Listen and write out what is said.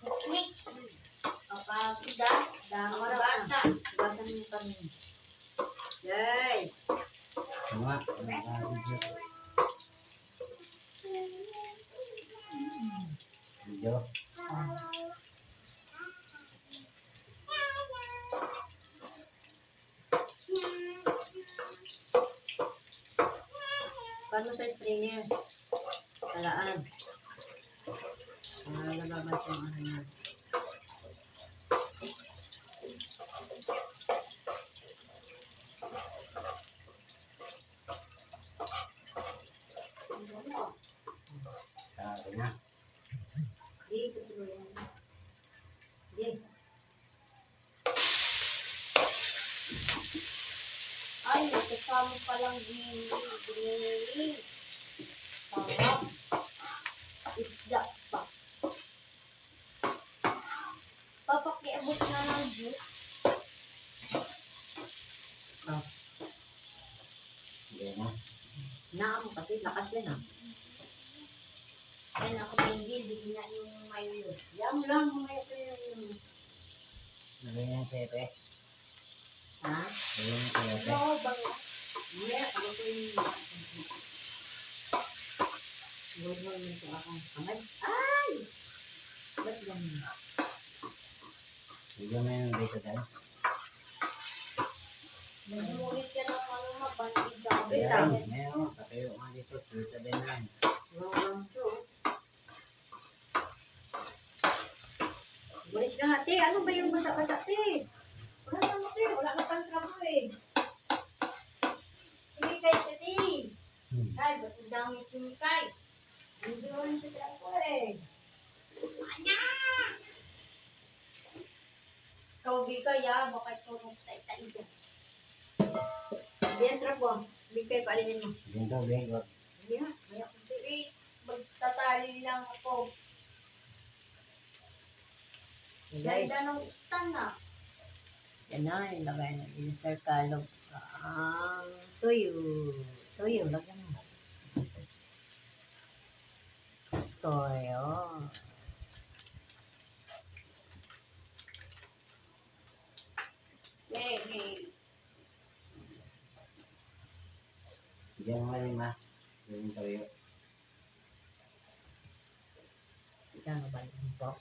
Quick. Kapagda, damo bata. Bata ng kami. Guys. Tama. Video. Paano sa strainer? Talaan. Nalabas yung ano niya. Sabi na. Di, tutuloy yan. Di. Ay, kasama palang gini. Sarap. Isda pa. Papakiabot na ng juice. Oh. Hindi na. Naam kasi lakas yan ah. Yan ako hindi na yung mayo. Yan lang, mamaya ko yung... Nagay ng pepe. Ha? Nagay ng pepe. No, bang... Mamaya, ako ko yung... Huwag mo naman ito akong kamay. Ay! Ba't ganun? Bigyan mo yung dito dahil. Nagmulit ka ng ano mabandid ka. Ayan, meron. Patayo nga dito. Dito din lang. Wrong to. Bulis ka nga, te. Ano ba yung basa-basa, te? Wala na mo, te. Wala na pang trabaho eh. Sige kay te, te. Kay, ba't ang dami sumikay? Hindi mo rin sa trabaho eh. Anya! Kaubi ka, ya. Baka ito nung tay-tay dyan. Diyan trabaho. Bigay pa alinin mo. Dito, bigot. Hindi ha. Maya ko, te. Magtatali lang ako. Guys. Ganda ng stand na. Yan na, ilagay na. Mr. Kalog. Tuyo. Tuyo, lagyan mo. Tuyo. Hey. Diyan mo rin ma. Yung tayo. Ikaw ba yung po?